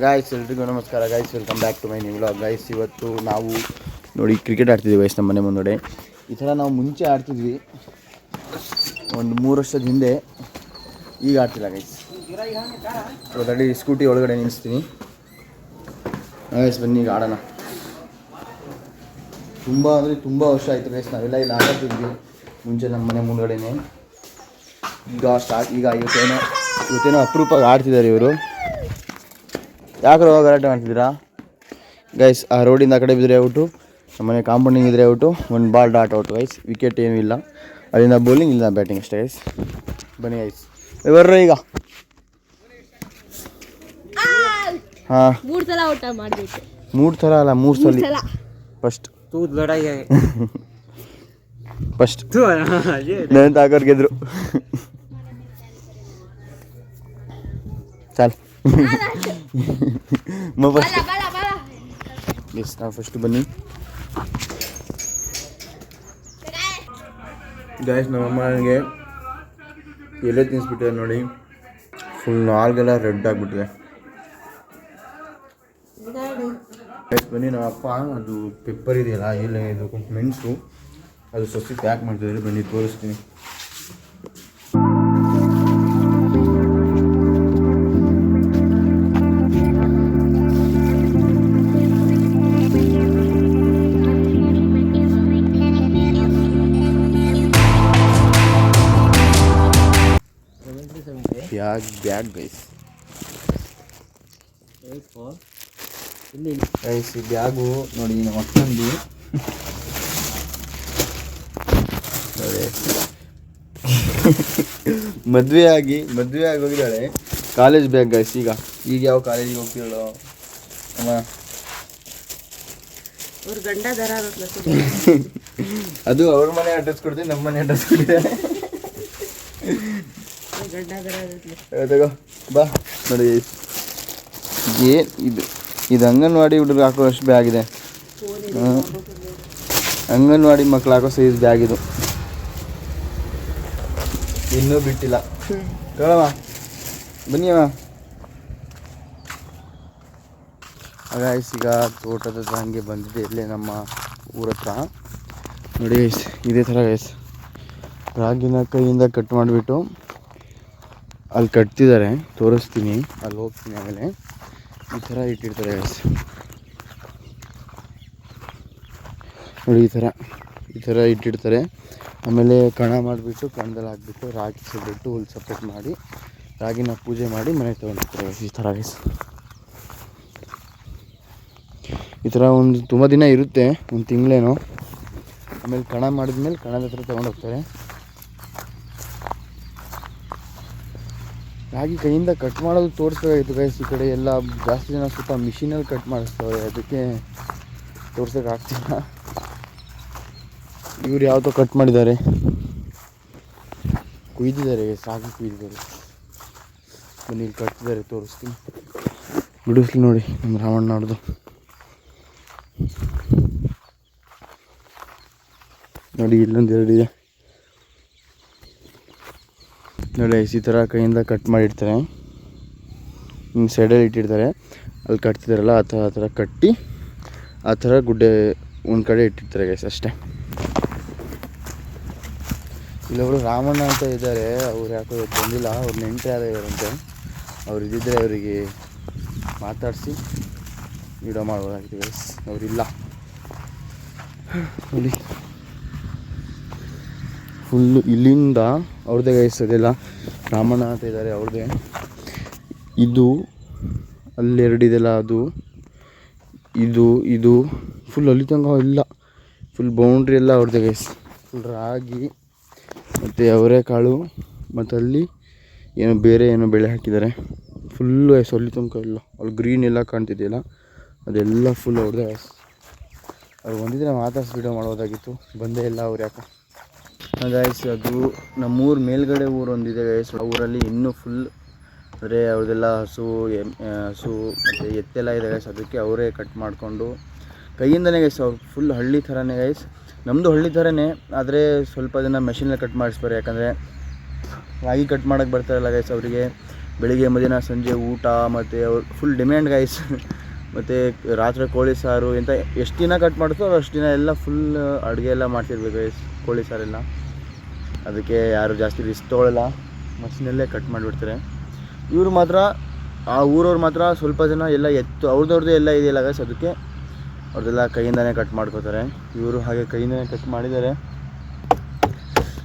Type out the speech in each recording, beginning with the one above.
Guys ಎಲ್ರಿಗೂ ನಮಸ್ಕಾರ guys, welcome back to my new vlog guys. ಇವತ್ತು ನಾವು ನೋಡಿ ಕ್ರಿಕೆಟ್ ಆಡ್ತಿದ್ವಿ ಗಾಯ್ಸ್ ನಮ್ಮ ಮನೆ ಮುಂದೆ. ಈ ಥರ ನಾವು ಮುಂಚೆ ಆಡ್ತಿದ್ವಿ ಒಂದು 3 ವರ್ಷದ ಹಿಂದೆ, ಈಗ ಆಡ್ತಿಲ್ಲ ಗೈಸ್. ಇವತ್ತಲ್ಲಿ ಸ್ಕೂಟಿ ಒಳಗಡೆ ನಿಲ್ಲಿಸ್ತೀನಿ ಗೈಸ್, ಬನ್ನಿ ಈಗ ಆಡೋಣ. ತುಂಬ ಅಂದರೆ ತುಂಬ ವರ್ಷ ಆಯಿತು ಗೈಸ್, ನಾವೆಲ್ಲ ಇಲ್ಲಿ ಆಡ್ತಿದ್ವಿ ಮುಂಚೆ ನಮ್ಮ ಮನೆ ಮುಂದ್ಗಡೆನೇ. ಈಗ ಇವತ್ತೇನೋ ಅಪರೂಪವಾಗಿ ಆಡ್ತಿದ್ದಾರೆ ಇವರು. ಯಾಕೆ ಗಲಾಟೆ ಮಾಡ್ತಿದ್ದೀರಾ ಗೈಸ್? ಆ ರೋಡಿಂದ ಆ ಕಡೆ ಬಿದ್ದರೆ ಔಟು, ನಮ್ಮನೆ ಕಾಂಪೌಂಡಿಂಗ್ ಇದ್ದರೆ ಔಟು, ಒಂದು ball dot out guys. Wicket ಏನೂ ಇಲ್ಲ, ಅಲ್ಲಿಂದ ಬೌಲಿಂಗ್, ಇಲ್ಲಿಂದ ಬ್ಯಾಟಿಂಗ್ ಅಷ್ಟೇ ಗೈಸ್. ಬನ್ನಿ ಗೈಸ್ ಬರ್ರಿ ಈಗ. ಹಾಂ 3 ಸಲ ಔಟ್ ಮಾಡಬೇಕು. 3 ಥರ ಅಲ್ಲ, 3 ಸಲ. ಫಸ್ಟ್ ನನ್ನ ತಾಕೋರ್ ಗೆದ್ರು. ಚಾಲ್ ಎಸ್, ನಾವು ಫಸ್ಟ್ ಬನ್ನಿ ಗಾಯ್ಸ್. ನಮ್ಮಮ್ಮ ನನಗೆ ಎಲೆ ತಿನ್ನಿಸ್ಬಿಟ್ಟಿದೆ ನೋಡಿ, ಫುಲ್ ನಾಲ್ಗೆಲ್ಲ ರೆಡ್ ಆಗಿಬಿಟ್ಟಿದೆ ಗೈಸ್. ಬನ್ನಿ ನಮ್ಮಪ್ಪ ಅದು ಪೆಪ್ಪರ್ ಇದೆಯಲ್ಲ, ಇಲ್ಲ ಇದು ಮೆಣಸು, ಅದು ಸೊಸಿ ಪ್ಯಾಕ್ ಮಾಡ್ತಿದ್ದಾರೆ, ಬನ್ನಿ ತೋರಿಸ್ತೀನಿ. ಬ್ಯಾಗ್ ಗೈಸ್, ಗೈಸ್ ಈ ಬ್ಯಾಗು ನೋಡಿ ನಮ್ಮ ಅಕ್ಕಂದು. ಮದುವೆ ಆಗಿ ಹೋಗಿದ್ದಾಳೆ, ಕಾಲೇಜ್ ಬ್ಯಾಗ್ ಗೈಸ್. ಈಗ ಯಾವ ಕಾಲೇಜಿಗೆ ಹೋಗ್ತಿರೋ ಅಮ್ಮ, ಅದು ಅವ್ರ ಮನೆ ಅಡ್ರೆಸ್ ಕೊಡ್ತೀನಿ, ನಮ್ಮ ಮನೆ ಅಡ್ರೆಸ್ ಕೊಟ್ಟಿದ್ದಾರೆ. ತಗೋ ಬಾ ನೋಡಿ, ಇದು ಅಂಗನವಾಡಿ ಹುಡುಗರು ಹಾಕೋ ಅಷ್ಟು ಬ್ಯಾಗ್ ಇದೆ. ಅಂಗನವಾಡಿ ಮಕ್ಳು ಹಾಕೋ ಸೈಜ್ ಬ್ಯಾಗ್ ಇದು, ಇನ್ನೂ ಬಿಟ್ಟಿಲ್ಲ. ಕೇಳಮ್ಮ ಬನ್ನಿ ಅಮ್ಮ. ಗೈಸ್ ಈಗ ತೋಟದ ಹತ್ರ ಹಂಗೆ ಬಂದಿದೆ, ಇಲ್ಲೇ ನಮ್ಮ ಊರ ಹತ್ರ ನೋಡಿ ಗೈಸ್. ಇದೇ ಥರ ಗೈಸ್, ರಾಗಿನ ಕೈಯಿಂದ ಕಟ್ ಮಾಡಿಬಿಟ್ಟು ಅಲ್ಲಿ ಕಟ್ತಿದ್ದಾರೆ, ತೋರಿಸ್ತೀನಿ, ಅಲ್ಲಿ ಹೋಗ್ತೀನಿ. ಆಮೇಲೆ ಈ ಥರ ಇಟ್ಟಿರ್ತಾರೆ ಗೈಸ್ ನೋಡಿ, ಈ ಥರ ಇಟ್ಟಿರ್ತಾರೆ. ಆಮೇಲೆ ಕಣ ಮಾಡಿಬಿಟ್ಟು ಕಣದಲ್ಲಿ ಹಾಕ್ಬಿಟ್ಟು ರಾಗಿ ಸಿಬಿಟ್ಟು ಹುಲ್ ಸಪ್ರೇಟ್ ಮಾಡಿ ರಾಗಿನ ಪೂಜೆ ಮಾಡಿ ಮನೆಗೆ ತೊಗೊಂಡಿರ್ತಾರೆ ಗೈಸ್. ಈ ಥರ ಗೈಸ್, ಈ ಥರ ಒಂದು ತುಂಬ ದಿನ ಇರುತ್ತೆ, ಒಂದು ತಿಂಗಳೇನೋ. ಆಮೇಲೆ ಕಣ ಮಾಡಿದ್ಮೇಲೆ ಕಣದ ಹತ್ರ ತೊಗೊಂಡೋಗ್ತಾರೆ. ರಾಗಿ ಕೈಯಿಂದ ಕಟ್ ಮಾಡೋದು ತೋರಿಸ್ಬೇಕಾಗಿತ್ತು ಗೈಸ್. ಈ ಕಡೆ ಎಲ್ಲ ಜಾಸ್ತಿ ಜನ ಸ್ವಲ್ಪ ಮಿಷಿನಲ್ಲಿ ಕಟ್ ಮಾಡಿಸ್ತವ್ರೆ, ಅದಕ್ಕೆ ತೋರ್ಸೋಕ್ಕಾಗ್ತಿಲ್ಲ. ಇವ್ರು ಯಾವುದೋ ಕಟ್ ಮಾಡಿದ್ದಾರೆ, ಕುಯ್ದಿದ್ದಾರೆ ಗೈಸ್, ರಾಗಿ ಕುಯ್ದಿದ್ದಾರೆ. ಬನ್ನಿ ಇಲ್ಲಿ ಕಟ್ತಿದ್ದಾರೆ, ತೋರಿಸ್ತೀನಿ, ಬಿಡಿಸ್ಲಿ ನೋಡಿ ನಮ್ಮ ರಾಮಣ್ಣ ಅವ್ರದ್ದು. ನೋಡಿ ಇಲ್ಲೊಂದು 2 ಇದೆ ನೋಡಿ, ಈ ಥರ ಕೈಯಿಂದ ಕಟ್ ಮಾಡಿರ್ತಾರೆ, ಹಿಂಗೆ ಸೈಡಲ್ಲಿ ಇಟ್ಟಿರ್ತಾರೆ, ಅಲ್ಲಿ ಕಟ್ತಿದ್ದಾರಲ್ಲ ಆ ಥರ ಕಟ್ಟಿ ಆ ಥರ ಗುಡ್ಡೆ ಒಂದು ಕಡೆ ಇಟ್ಟಿರ್ತಾರೆ ಗೈಸ್, ಅಷ್ಟೇ. ಇಲ್ಲೊಬ್ರು ರಾಮಣ್ಣ ಅಂತ ಇದ್ದಾರೆ, ಅವ್ರು ಯಾಕೋ ಬಂದಿಲ್ಲ, ಅವ್ರು ನೆಂಟರು ಯಾರೋ ಇದ್ದಾರಂತೆ. ಅವ್ರು ಇದ್ದಿದ್ದರೆ ಅವರಿಗೆ ಮಾತಾಡಿಸಿ ವಿಡಿಯೋ ಮಾಡ್ಬೋದಾಗಿದೆ ಗೈಸ್, ಅವರಿಲ್ಲ ನೋಡಿ. ಫುಲ್ಲು ಇಲ್ಲಿಂದ ಅವ್ರದ್ದೇ ಗೈಸ್, ಅದೆಲ್ಲ ರಾಮಣ್ಣ ಅಂತ ಇದ್ದಾರೆ ಅವ್ರದ್ದೇ. ಇದು ಅಲ್ಲಿ 2 ಇದೆಲ್ಲ, ಅದು ಇದು ಫುಲ್ ಅಲ್ಲಿ ತನಕ ಇಲ್ಲ, ಫುಲ್ ಬೌಂಡ್ರಿ ಎಲ್ಲ ಅವ್ರದ್ದೇ ಗೈಸ್. ಫುಲ್ ರಾಗಿ ಮತ್ತು ಅವರೆಕಾಳು ಮತ್ತು ಅಲ್ಲಿ ಏನೋ ಬೆಳೆ ಹಾಕಿದ್ದಾರೆ. ಫುಲ್ಲು ಗೈಸ್ ಅಲ್ಲಿ ತನಕ ಇಲ್ಲ, ಅಲ್ಲಿ ಗ್ರೀನ್ ಎಲ್ಲ ಕಾಣ್ತಿದೆಯಲ್ಲ ಅದೆಲ್ಲ ಫುಲ್ ಅವ್ರದ್ದೇ ಗೈಸ್. ಅವ್ರು ಬಂದಿದ್ದರೆ ಮಾತಾಡ್ಸಿ ವಿಡಿಯೋ ಮಾಡೋದಾಗಿತ್ತು, ಬಂದೇ ಇಲ್ಲ ಅವ್ರು ಯಾಕೆ ಗೈಸ್. ಅದು ನಮ್ಮೂರು ಮೇಲ್ಗಡೆ ಊರೊಂದಿದೆ ಗೈಸ್, ಆ ಊರಲ್ಲಿ ಇನ್ನೂ ಫುಲ್ ಅಂದರೆ ಅವ್ರದ್ದೆಲ್ಲ ಹಸು ಮತ್ತು ಎತ್ತೆಲ್ಲ ಇದೆ ಗೈಸ್. ಅದಕ್ಕೆ ಅವರೇ ಕಟ್ ಮಾಡಿಕೊಂಡು ಕೈಯಿಂದನೇ ಗೈಸ್, ಅವ್ರು ಫುಲ್ ಹಳ್ಳಿ ಥರನೇ ಗೈಸ್. ನಮ್ಮದು ಹಳ್ಳಿ ಥರನೇ, ಆದರೆ ಸ್ವಲ್ಪ ಜನ ಮೆಷಿನಲ್ಲಿ ಕಟ್ ಮಾಡಿಸ್ತಾರೆ, ಯಾಕಂದರೆ ರಾಗಿ ಕಟ್ ಮಾಡೋಕ್ಕೆ ಬರ್ತಾರಲ್ಲ ಗೈಸ್, ಅವರಿಗೆ ಬೆಳಿಗ್ಗೆ ಮಧ್ಯಾಹ್ನ ಸಂಜೆ ಊಟ ಮತ್ತು ಅವ್ರು ಫುಲ್ ಡಿಮ್ಯಾಂಡ್ ಗೈಸ್. ಮತ್ತು ರಾತ್ರಿ ಕೋಳಿ ಸಾರು ಎಂತ ಎಷ್ಟು ದಿನ ಕಟ್ ಮಾಡ್ತೋ ಅಷ್ಟು ದಿನ ಎಲ್ಲ ಫುಲ್ ಅಡುಗೆ ಎಲ್ಲ ಮಾಡ್ತಿರ್ಬೇಕು ಗೈಸ್, ಕೋಳಿ ಸಾರೆಲ್ಲ. ಅದಕ್ಕೆ ಯಾರು ಜಾಸ್ತಿ ರಿಸ್ಕ್ ತೊಗೊಳ್ಳಲ್ಲ, ಮಷಿನಲ್ಲೇ ಕಟ್ ಮಾಡಿಬಿಡ್ತಾರೆ. ಇವರು ಮಾತ್ರ ಆ ಊರವ್ರು ಮಾತ್ರ ಸ್ವಲ್ಪ ಜನ ಎಲ್ಲ ಎತ್ತು ಅವ್ರದ್ದು ಎಲ್ಲ ಇದೆಯಲ್ಲ ಗೈಸ್, ಅದಕ್ಕೆ ಅವ್ರದ್ದೆಲ್ಲ ಕೈಯಿಂದನೇ ಕಟ್ ಮಾಡ್ಕೋತಾರೆ. ಇವರು ಹಾಗೆ ಕೈಯಿಂದನೇ ಕಟ್ ಮಾಡಿದ್ದಾರೆ.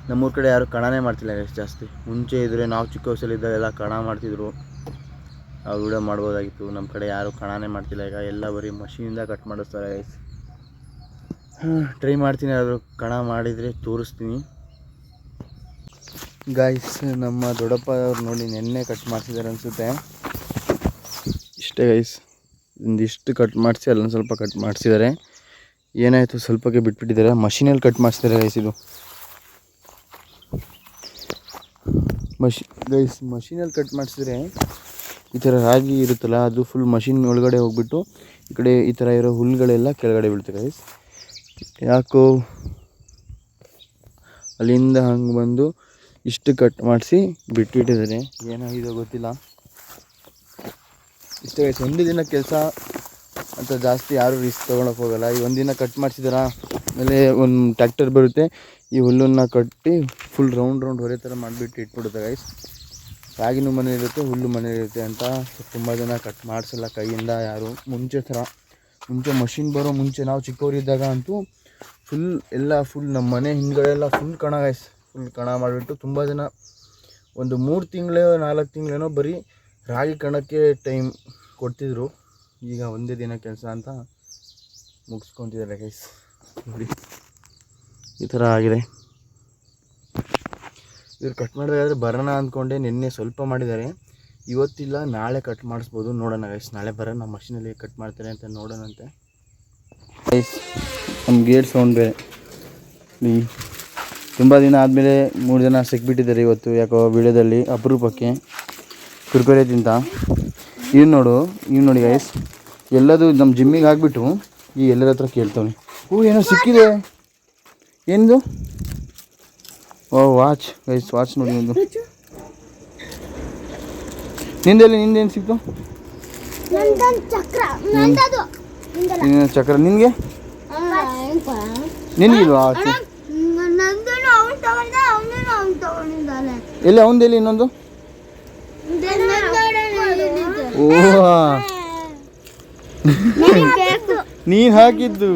ನಮ್ಮೂರ ಕಡೆ ಯಾರು ಕಣನೇ ಮಾಡ್ತಿಲ್ಲ ಗೈಸ್ ಜಾಸ್ತಿ. ಮುಂಚೆ ಇದ್ದರೆ ನಾವು ಚಿಕ್ಕ ವಯಸ್ಸಲ್ಲಿದ್ದಾಗೆಲ್ಲ ಕಣ ಮಾಡ್ತಿದ್ರು, ಆ ವಿಡಿಯೋ ಮಾಡ್ಬೋದಾಗಿತ್ತು. ನಮ್ಮ ಕಡೆ ಯಾರು ಕಣನೇ ಮಾಡ್ತಿಲ್ಲ ಈಗ, ಎಲ್ಲ ಬರೀ ಮಷೀನಿಂದ ಕಟ್ ಮಾಡಿಸ್ತಾರೆ ಗೈಸ್. ಟ್ರೈ ಮಾಡ್ತೀನಿ, ಆದರೂ ಕಣ ಮಾಡಿದರೆ ತೋರಿಸ್ತೀನಿ ಗೈಸ್. ನಮ್ಮ ದೊಡ್ಡಪ್ಪ ಅವ್ರು ನೋಡಿ ನೆನ್ನೆ ಕಟ್ ಮಾಡಿಸಿದ್ದಾರೆ ಅನಿಸುತ್ತೆ. ಇಷ್ಟೇ ಗೈಸ್, ಒಂದಿಷ್ಟು ಕಟ್ ಮಾಡಿಸಿ ಅಲ್ಲೊಂದು ಸ್ವಲ್ಪ ಕಟ್ ಮಾಡಿಸಿದ್ದಾರೆ. ಏನಾಯಿತು ಸ್ವಲ್ಪಕ್ಕೆ ಬಿಟ್ಬಿಟ್ಟಿದ್ದಾರೆ, ಮಷೀನಲ್ಲಿ ಕಟ್ ಮಾಡಿಸಿದ್ದಾರೆ ಗೈಸ್. ಇದು ಮಷೀನಲ್ಲಿ ಕಟ್ ಮಾಡಿಸಿದ್ರೆ ಈ ಥರ ರಾಗಿ ಇರುತ್ತಲ್ಲ, ಅದು ಫುಲ್ ಮಷೀನ್ ಒಳಗಡೆ ಹೋಗ್ಬಿಟ್ಟು ಈ ಕಡೆ ಈ ಥರ ಇರೋ ಹುಲ್ಲುಗಳೆಲ್ಲ ಕೆಳಗಡೆ ಬೀಳ್ತವೆ ಗೈಸ್. ಯಾಕೋ ಅಲ್ಲಿಂದ ಹಂಗೆ ಬಂದು ಇಷ್ಟು ಕಟ್ ಮಾಡಿಸಿ ಬಿಟ್ಬಿಟ್ಟಿದ್ದಾರೆ, ಏನಾಗಿದೋ ಗೊತ್ತಿಲ್ಲ. ಇಷ್ಟೇ ಗೈಸ್, ಒಂದು ದಿನ ಕೆಲಸ ಅಂತ ಜಾಸ್ತಿ ಯಾರೂ ರಿಸ್ಕ್ ತೊಗೊಳಕ್ಕೆ ಹೋಗಲ್ಲ. ಈ ಒಂದಿನ ಕಟ್ ಮಾಡಿಸಿದಾರ ಆಮೇಲೆ ಒಂದು ಟ್ರ್ಯಾಕ್ಟರ್ ಬರುತ್ತೆ, ಈ ಹುಲ್ಲನ್ನು ಕಟ್ಟಿ ಫುಲ್ ರೌಂಡ್ ಹೊರೆ ಥರ ಮಾಡಿಬಿಟ್ಟು ಇಟ್ಬಿಡುತ್ತೆ ಗೈಸ್. ರಾಗಿನೂ ಮನೆ ಇರುತ್ತೆ, ಹುಲ್ಲು ಮನೆ ಇರುತ್ತೆ ಅಂತ ತುಂಬ ಜನ ಕಟ್ ಮಾಡಿಸಲ್ಲ ಕೈಯಿಂದ ಯಾರು. ಮುಂಚೆ ಮಷಿನ್ ಬರೋ ಮುಂಚೆ ನಾವು ಚಿಕ್ಕವರಿದ್ದಾಗ ಅಂತೂ ಫುಲ್ ನಮ್ಮ ಮನೆ ಹಿಂದ್ಗಡೆ ಎಲ್ಲ ಫುಲ್ ಕಣ ಗೈಸ್. ಫುಲ್ ಕಣ ಮಾಡಿಬಿಟ್ಟು ತುಂಬ ಜನ ಒಂದು 3 ತಿಂಗಳು 4 ತಿಂಗಳೇನೋ ಬರೀ ರಾಗಿ ಕಣಕ್ಕೆ ಟೈಮ್ ಕೊಡ್ತಿದ್ರು. ಈಗ ಒಂದೇ ದಿನ ಕೆಲಸ ಅಂತ ಮುಗಿಸ್ಕೊತಿದ್ದಾರೆ ಗೈಸ್. ನೋಡಿ ಈ ಥರ ಆಗಿದೆ. ಇವ್ರು ಕಟ್ ಮಾಡಿದಾದ್ರೆ ಬರೋಣ ಅಂದ್ಕೊಂಡೆ, ನಿನ್ನೆ ಸ್ವಲ್ಪ ಮಾಡಿದ್ದಾರೆ, ಇವತ್ತಿಲ್ಲ ನಾಳೆ ಕಟ್ ಮಾಡಿಸ್ಬೋದು. ನೋಡೋಣ ಗೈಸ್, ನಾಳೆ ಬರೋಣ ಮಷೀನಲ್ಲಿ ಕಟ್ ಮಾಡ್ತಾರೆ ಅಂತ ನೋಡೋಣಂತೆ ಗೈಸ್. ನಮ್ಮ ಗೇಟ್ ಸೌಂಡ್ ಬೇರೆ ತುಂಬ ದಿನ ಆದಮೇಲೆ 3 ಜನ ಸಿಕ್ಬಿಟ್ಟಿದ್ದಾರೆ ಇವತ್ತು, ಯಾಕೋ ವಿಡಿಯೋದಲ್ಲಿ ಅಪರೂಪಕ್ಕೆ ಕುರ್ಕುರೆ ತಿಂತ. ಇವ್ನು ನೋಡಿ ಗೈಸ್, ಎಲ್ಲದು ನಮ್ಮ ಜಿಮ್ಮಿಗೆ ಹಾಕ್ಬಿಟ್ಟು ಈ ಎಲ್ಲರ ಹತ್ರ ಕೇಳ್ತವನೆ, ಏನೋ ಸಿಕ್ಕಿದೆ. ಏನಿದು? ಓ ವಾಚ್ ಗೈಸ್, ವಾಚ್ ನೋಡಿ ಒಂದು. ನಿಂದೇನು ಸಿಕ್ತು? ಚಕ್ರ ನಿನಗೆ? ನಿನಗಿಲ್ವಾ ವಾಚ್? ಎಲ್ಲಿ ಅವನದೆಲ್ಲಿ ಇನ್ನೊಂದು? ಓ ನೀನು ಹಾಕಿದ್ದು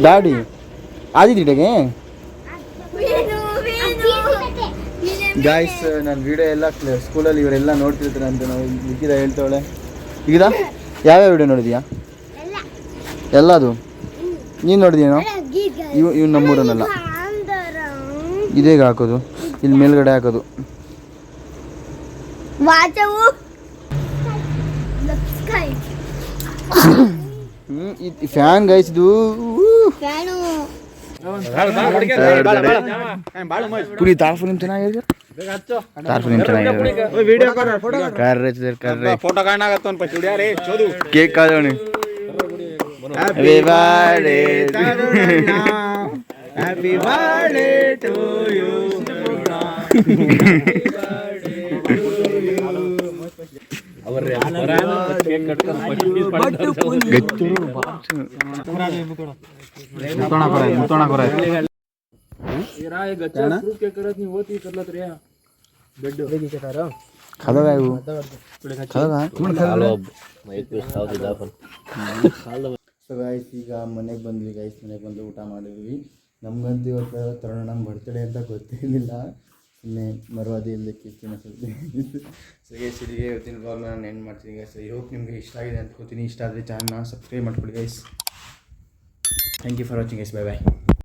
ದಾಡಿ ಆದಿದ್ದೀಡೆಗೆ ಗಾಯ್ಸ್. ನಾನು ವಿಡಿಯೋ ಎಲ್ಲ ಸ್ಕೂಲಲ್ಲಿ ಇವರೆಲ್ಲ ನೋಡ್ತಿರ್ತಾರೆ ಅಂತ ನಾವು ಲಿಖಿತ ಹೇಳ್ತಾವಳೆ. ಈಗ ಯಾವ್ಯಾವ ವಿಡಿಯೋ ನೋಡಿದ್ಯಾ? ಎಲ್ಲದು ನೀನು ನೋಡಿದ್ಯೇನೋ? ಇವ್ ನಮ್ಮೂರನ್ನೆಲ್ಲ ಇದೇಗ ಹಾಕೋದು, ಇಲ್ಲಿ ಮೇಲ್ಗಡೆ ಹಾಕೋದು. ಫ್ಯಾನ್ ಗೈಸ್, ಇದು ಪುರಿ ತಾರ್ಫಿಲ್ಮ್ ಚೆನ್ನಾಗಿದೆ. Cake ಕಾದೋಣಿ. Happy birthday to you. ಈಗ ಮನೆಗೆ ಬಂದ್ವಿ ಗೈಸ್, ಮನೆಗೆ ಬಂದು ಊಟ ಮಾಡಿದ್ವಿ. ನಮ್ಗಂತೂ ಇವತ್ತು ತರುಣ ಬರ್ತಡೇ ಅಂತ ಗೊತ್ತಿರಲಿಲ್ಲ, ಸುಮ್ಮನೆ ಮರವಾದಿ ಇಲ್ಲದಕ್ಕಿರ್ತೀನಿ ಸ್ವಲ್ಪ. ಸೊ ಗೈಸ್, ಇಲ್ಲಿಗೆ ಇವತ್ತಿನ ವ್ಲಾಗ್ನ ನಾನು ಎಂಡ್ ಮಾಡ್ತೀನಿ ಗೈಸ್. ಐ ಹೋಪ್ ನಿಮಗೆ ಇಷ್ಟ ಆಗಿದೆ ಅಂದ್ಕೋತೀನಿ. ಇಷ್ಟ ಆದರೆ ಚಾನಲ್ನ ಸಬ್ಸ್ಕ್ರೈಬ್ ಮಾಡ್ಕೊಳ್ಳಿ guys. Thank you for watching guys. Bye bye.